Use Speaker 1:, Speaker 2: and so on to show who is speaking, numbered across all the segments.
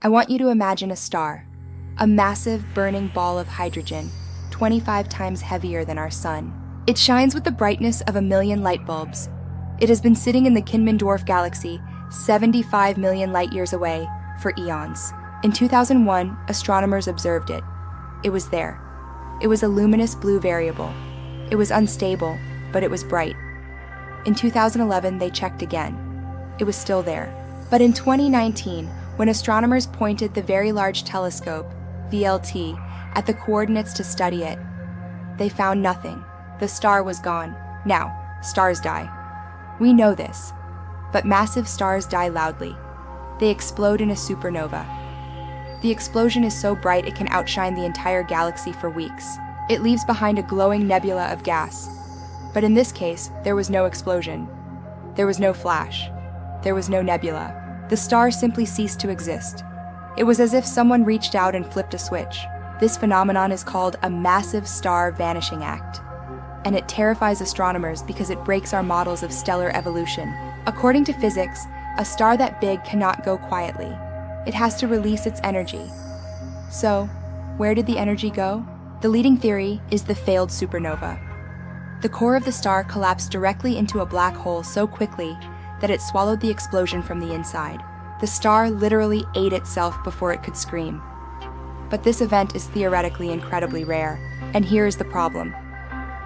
Speaker 1: I want you to imagine a star, a massive burning ball of hydrogen, 25 times heavier than our sun. It shines with the brightness of 1,000,000 light bulbs. It has been sitting in the Kinman Dwarf Galaxy, 75 million light-years away, for eons. In 2001, astronomers observed it. It was there. It was a luminous blue variable. It was unstable, but it was bright. In 2011, they checked again. It was still there. But in 2019, when astronomers pointed the Very Large Telescope, VLT, at the coordinates to study it, they found nothing. The star was gone. Now, stars die. We know this. But massive stars die loudly. They explode in a supernova. The explosion is so bright it can outshine the entire galaxy for weeks. It leaves behind a glowing nebula of gas. But in this case, there was no explosion. There was no flash. There was no nebula. The star simply ceased to exist. It was as if someone reached out and flipped a switch. This phenomenon is called a massive star vanishing act. And it terrifies astronomers because it breaks our models of stellar evolution. According to physics, a star that big cannot go quietly. It has to release its energy. So, where did the energy go? The leading theory is the failed supernova. The core of the star collapsed directly into a black hole so quickly that it swallowed the explosion from the inside. The star literally ate itself before it could scream. But this event is theoretically incredibly rare, and here is the problem.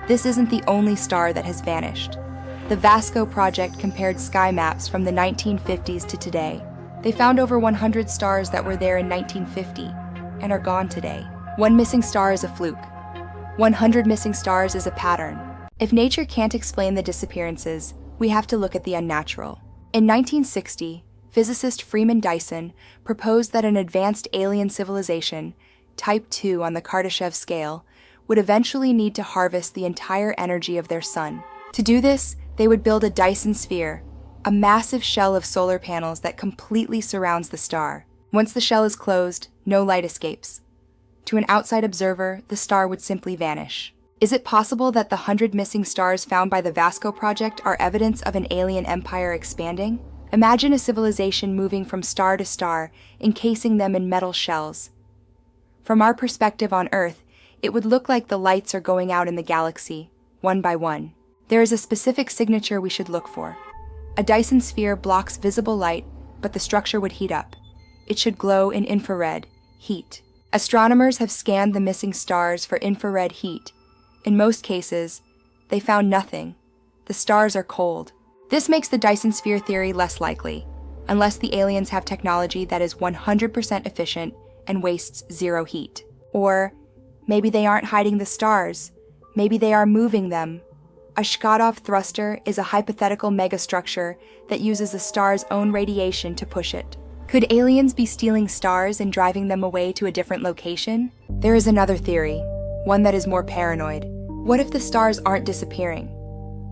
Speaker 1: This isn't the only star that has vanished. The VASCO Project compared sky maps from the 1950s to today. They found over 100 stars that were there in 1950 and are gone today. One missing star is a fluke. 100 missing stars is a pattern. If nature can't explain the disappearances, we have to look at the unnatural. In 1960, physicist Freeman Dyson proposed that an advanced alien civilization, Type 2 on the Kardashev scale, would eventually need to harvest the entire energy of their sun. To do this, they would build a Dyson Sphere, a massive shell of solar panels that completely surrounds the star. Once the shell is closed, no light escapes. To an outside observer, the star would simply vanish. Is it possible that the 100 missing stars found by the VASCO Project are evidence of an alien empire expanding? Imagine a civilization moving from star to star, encasing them in metal shells. From our perspective on Earth, it would look like the lights are going out in the galaxy, one by one. There is a specific signature we should look for. A Dyson Sphere blocks visible light, but the structure would heat up. It should glow in infrared, heat. Astronomers have scanned the missing stars for infrared heat. In most cases, they found nothing. The stars are cold. This makes the Dyson Sphere theory less likely, unless the aliens have technology that is 100% efficient and wastes zero heat. Or maybe they aren't hiding the stars. Maybe they are moving them. A Shkadov thruster is a hypothetical megastructure that uses a star's own radiation to push it. Could aliens be stealing stars and driving them away to a different location? There is another theory, one that is more paranoid. What if the stars aren't disappearing?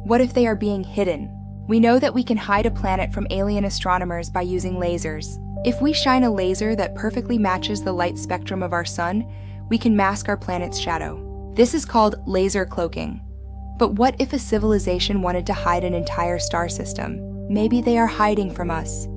Speaker 1: What if they are being hidden? We know that we can hide a planet from alien astronomers by using lasers. If we shine a laser that perfectly matches the light spectrum of our sun, we can mask our planet's shadow. This is called laser cloaking. But what if a civilization wanted to hide an entire star system? Maybe they are hiding from us.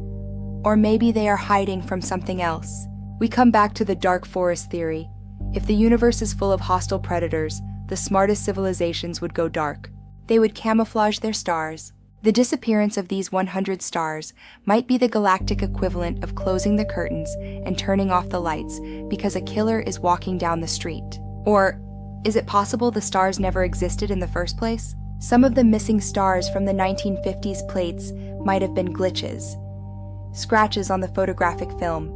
Speaker 1: Or maybe they are hiding from something else. We come back to the dark forest theory. If the universe is full of hostile predators, the smartest civilizations would go dark. They would camouflage their stars. The disappearance of these 100 stars might be the galactic equivalent of closing the curtains and turning off the lights because a killer is walking down the street. Or is it possible the stars never existed in the first place? Some of the missing stars from the 1950s plates might have been glitches, scratches on the photographic film,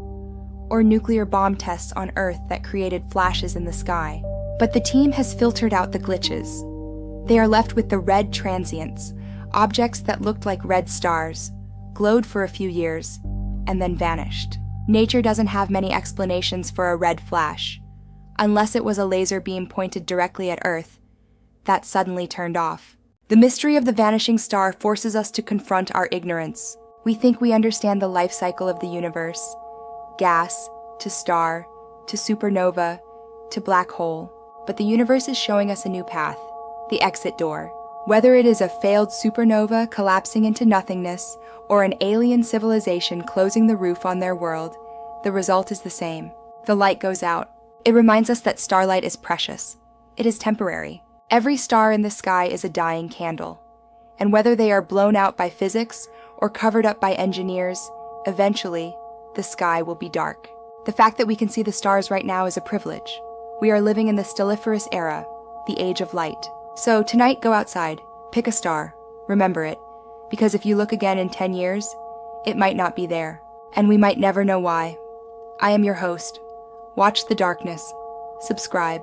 Speaker 1: or nuclear bomb tests on Earth that created flashes in the sky. But the team has filtered out the glitches. They are left with the red transients, objects that looked like red stars, glowed for a few years, and then vanished. Nature doesn't have many explanations for a red flash, unless it was a laser beam pointed directly at Earth that suddenly turned off. The mystery of the vanishing star forces us to confront our ignorance. We think we understand the life cycle of the universe, gas, to star, to supernova, to black hole, but the universe is showing us a new path, the exit door. Whether it is a failed supernova collapsing into nothingness or an alien civilization closing the roof on their world, the result is the same. The light goes out. It reminds us that starlight is precious. It is temporary. Every star in the sky is a dying candle. And whether they are blown out by physics or covered up by engineers, eventually, the sky will be dark. The fact that we can see the stars right now is a privilege. We are living in the stelliferous era, the age of light. So tonight, go outside, pick a star, remember it, because if you look again in 10 years, it might not be there, and we might never know why. I am your host. Watch the darkness. Subscribe.